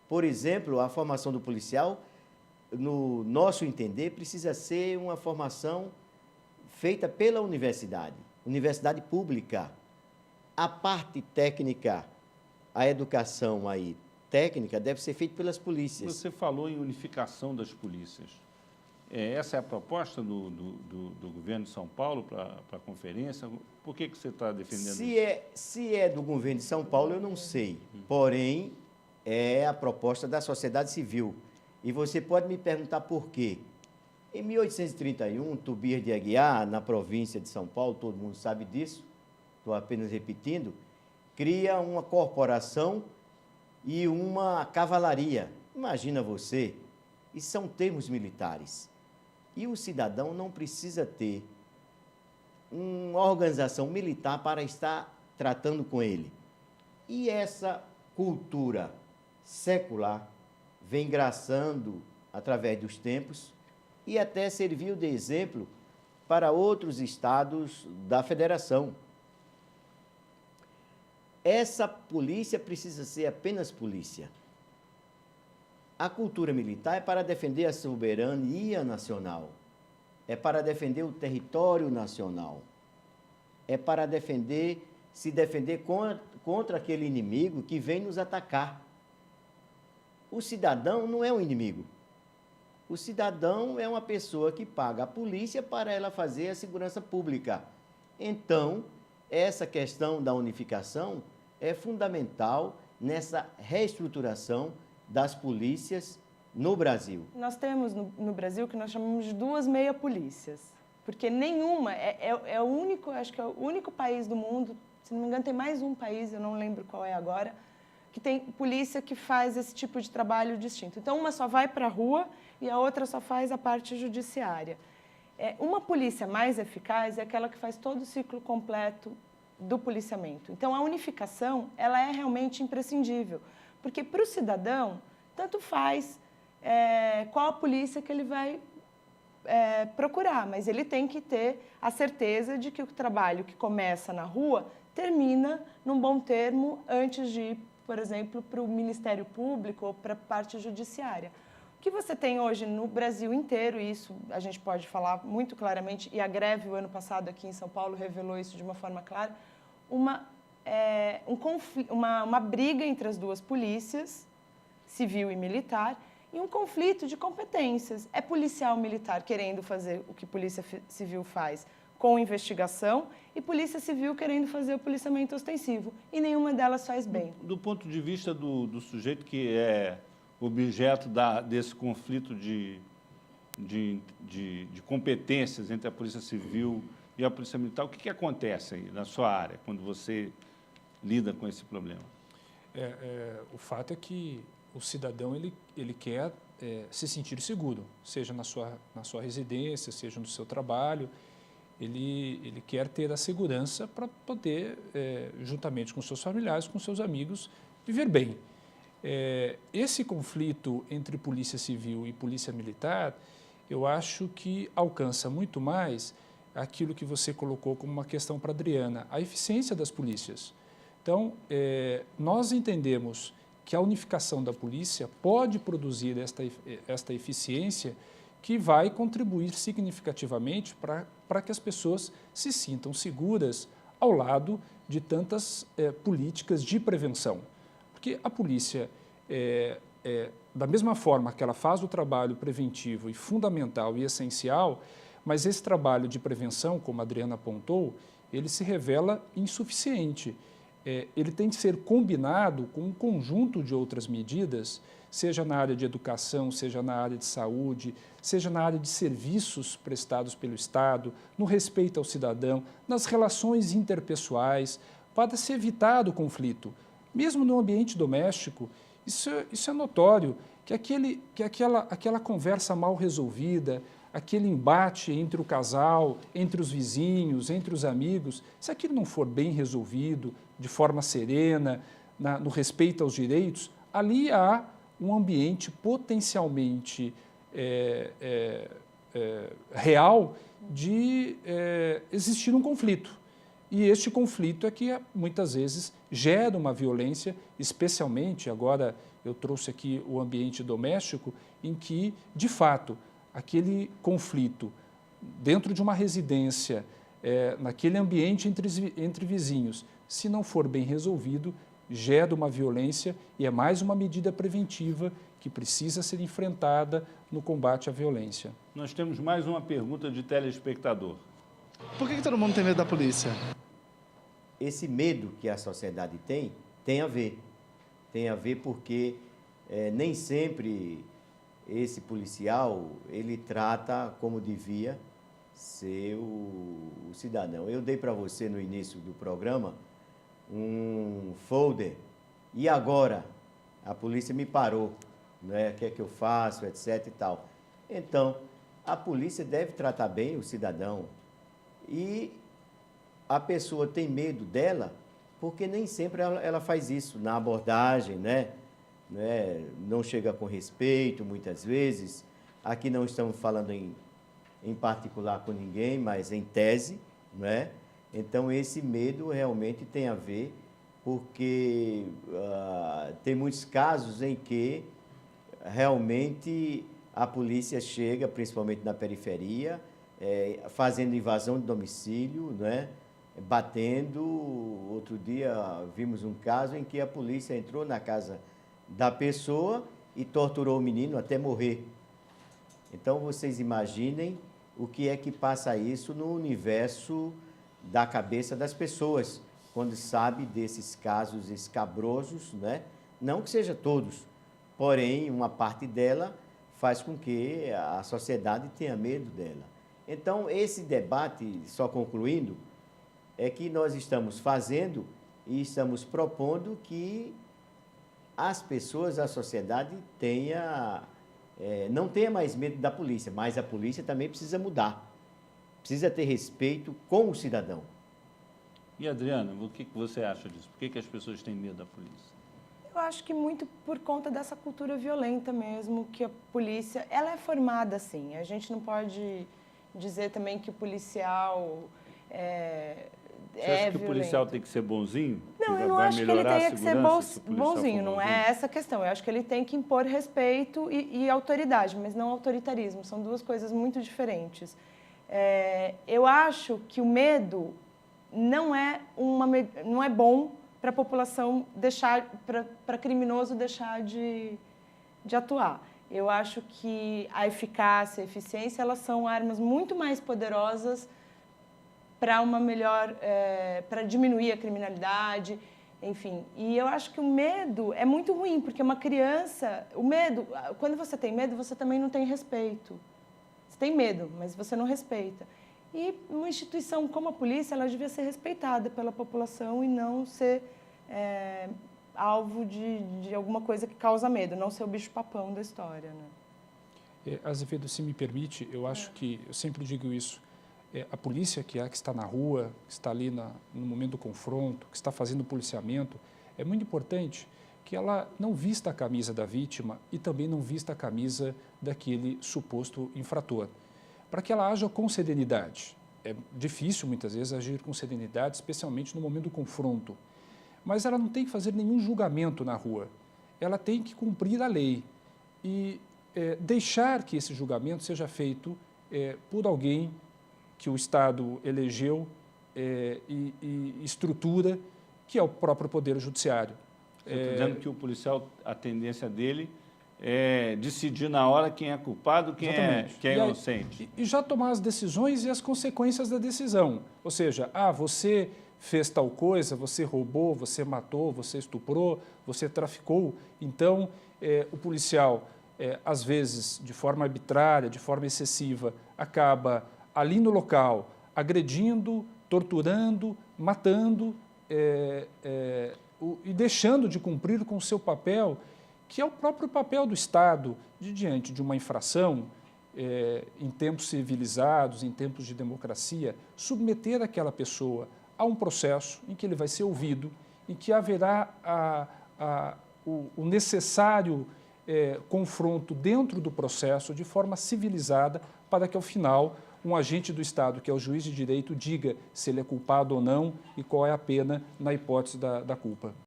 Por exemplo, a formação do policial, no nosso entender, precisa ser uma formação feita pela universidade pública. A parte técnica, a educação aí técnica deve ser feita pelas polícias. Você falou em unificação das polícias. Essa é a proposta do governo de São Paulo para a conferência? Por que você está defendendo isso? Se é do governo de São Paulo, eu não sei. Porém, é a proposta da sociedade civil. E você pode me perguntar por quê. Em 1831, Tobias de Aguiar, na província de São Paulo, todo mundo sabe disso, estou apenas repetindo, cria uma corporação e uma cavalaria. Imagina você, isso são termos militares. E o cidadão não precisa ter uma organização militar para estar tratando com ele. E essa cultura secular vem engraçando através dos tempos e até serviu de exemplo para outros estados da federação. Essa polícia precisa ser apenas polícia. A cultura militar é para defender a soberania nacional, é para defender o território nacional, é para se defender contra aquele inimigo que vem nos atacar. O cidadão não é um inimigo. O cidadão é uma pessoa que paga a polícia para ela fazer a segurança pública. Então, essa questão da unificação é fundamental nessa reestruturação das polícias no Brasil. Nós temos no Brasil o que nós chamamos de duas meia-polícias, porque nenhuma, é o único, acho que é o único país do mundo, se não me engano tem mais um país, eu não lembro qual é agora, que tem polícia que faz esse tipo de trabalho distinto. Então, uma só vai para a rua e a outra só faz a parte judiciária. Uma polícia mais eficaz é aquela que faz todo o ciclo completo do policiamento. Então, a unificação, ela é realmente imprescindível, porque para o cidadão, tanto faz qual a polícia que ele vai procurar, mas ele tem que ter a certeza de que o trabalho que começa na rua termina num bom termo antes de ir, por exemplo, para o Ministério Público ou para a parte judiciária. O que você tem hoje no Brasil inteiro, e isso a gente pode falar muito claramente, e a greve o ano passado aqui em São Paulo revelou isso de uma forma clara, uma briga entre as duas polícias, civil e militar, e um conflito de competências. É policial militar querendo fazer o que polícia civil faz com investigação e polícia civil querendo fazer o policiamento ostensivo. E nenhuma delas faz bem. Do ponto de vista do sujeito que é objeto desse conflito de competências entre a polícia civil e a polícia militar, o que acontece aí na sua área, quando você lida com esse problema? O fato é que o cidadão ele quer se sentir seguro, seja na sua residência, seja no seu trabalho, ele quer ter a segurança para poder, juntamente com seus familiares, com seus amigos, viver bem. Esse conflito entre polícia civil e polícia militar, eu acho que alcança muito mais aquilo que você colocou como uma questão para a Adriana, a eficiência das polícias. Então, nós entendemos que a unificação da polícia pode produzir esta eficiência que vai contribuir significativamente para que as pessoas se sintam seguras ao lado de tantas políticas de prevenção. Porque a polícia, da mesma forma que ela faz o trabalho preventivo e fundamental e essencial, mas esse trabalho de prevenção, como a Adriana apontou, ele se revela insuficiente. Ele tem que ser combinado com um conjunto de outras medidas, seja na área de educação, seja na área de saúde, seja na área de serviços prestados pelo Estado, no respeito ao cidadão, nas relações interpessoais, para se evitar o conflito. Mesmo no ambiente doméstico, isso é notório, que aquela conversa mal resolvida, aquele embate entre o casal, entre os vizinhos, entre os amigos, se aquilo não for bem resolvido, de forma serena, no respeito aos direitos, ali há um ambiente potencialmente real de existir um conflito. E este conflito é que muitas vezes gera uma violência, especialmente, agora eu trouxe aqui o ambiente doméstico, em que, de fato, aquele conflito dentro de uma residência, naquele ambiente entre vizinhos, se não for bem resolvido, gera uma violência e é mais uma medida preventiva que precisa ser enfrentada no combate à violência. Nós temos mais uma pergunta de telespectador. Por que todo mundo tem medo da polícia? Esse medo que a sociedade tem a ver. Tem a ver porque nem sempre esse policial, ele trata como devia ser o cidadão. Eu dei para você no início do programa um folder e agora a polícia me parou, né? O que é que eu faço, etc e tal. Então, a polícia deve tratar bem o cidadão e a pessoa tem medo dela porque nem sempre ela faz isso na abordagem, né? Não chega com respeito muitas vezes. Aqui não estamos falando em particular com ninguém, mas em tese, né? Então, esse medo realmente tem a ver, porque tem muitos casos em que realmente a polícia chega, principalmente na periferia, fazendo invasão de domicílio, né? Batendo. Outro dia vimos um caso em que a polícia entrou na casa da pessoa e torturou o menino até morrer. Então, vocês imaginem o que é que passa isso no universo da cabeça das pessoas, quando sabe desses casos escabrosos, né? Não que seja todos, porém, uma parte dela faz com que a sociedade tenha medo dela. Então, esse debate, só concluindo, é que nós estamos fazendo e estamos propondo que as pessoas, a sociedade, não tenha mais medo da polícia, mas a polícia também precisa mudar. Precisa ter respeito com o cidadão. E, Adriana, o que você acha disso? Por que as pessoas têm medo da polícia? Eu acho que muito por conta dessa cultura violenta mesmo, que a polícia, ela é formada assim. A gente não pode dizer também que o policial Você acha que o policial tem que ser bonzinho? Não, eu não acho que ele tenha que ser bonzinho, não é essa a questão. Eu acho que ele tem que impor respeito e autoridade, mas não autoritarismo. São duas coisas muito diferentes. Eu acho que o medo não é bom para a população para criminoso deixar de atuar. Eu acho que a eficácia, a eficiência, elas são armas muito mais poderosas para para diminuir a criminalidade, enfim. E eu acho que o medo é muito ruim, porque uma criança, quando você tem medo, você também não tem respeito. Você tem medo, mas você não respeita. E uma instituição como a polícia, ela devia ser respeitada pela população e não ser alvo de alguma coisa que causa medo, não ser o bicho-papão da história, né? Azevedo, se me permite, eu acho que, eu sempre digo isso, a polícia que está na rua, que está ali no momento do confronto, que está fazendo o policiamento, é muito importante que ela não vista a camisa da vítima e também não vista a camisa daquele suposto infrator, para que ela haja com serenidade. É difícil, muitas vezes, agir com serenidade, especialmente no momento do confronto, mas ela não tem que fazer nenhum julgamento na rua, ela tem que cumprir a lei e deixar que esse julgamento seja feito por alguém que o Estado elegeu e estrutura, que é o próprio Poder Judiciário. Você está dizendo que o policial, a tendência dele é decidir na hora quem é culpado, quem é inocente. E já tomar as decisões e as consequências da decisão. Ou seja, você fez tal coisa, você roubou, você matou, você estuprou, você traficou. Então, o policial, às vezes, de forma arbitrária, de forma excessiva, acaba ali no local, agredindo, torturando, matando e deixando de cumprir com o seu papel, que é o próprio papel do Estado, diante de uma infração, em tempos civilizados, em tempos de democracia, submeter aquela pessoa a um processo em que ele vai ser ouvido, em que haverá o necessário confronto dentro do processo de forma civilizada para que, ao final, um agente do Estado, que é o juiz de direito, diga se ele é culpado ou não e qual é a pena na hipótese da culpa.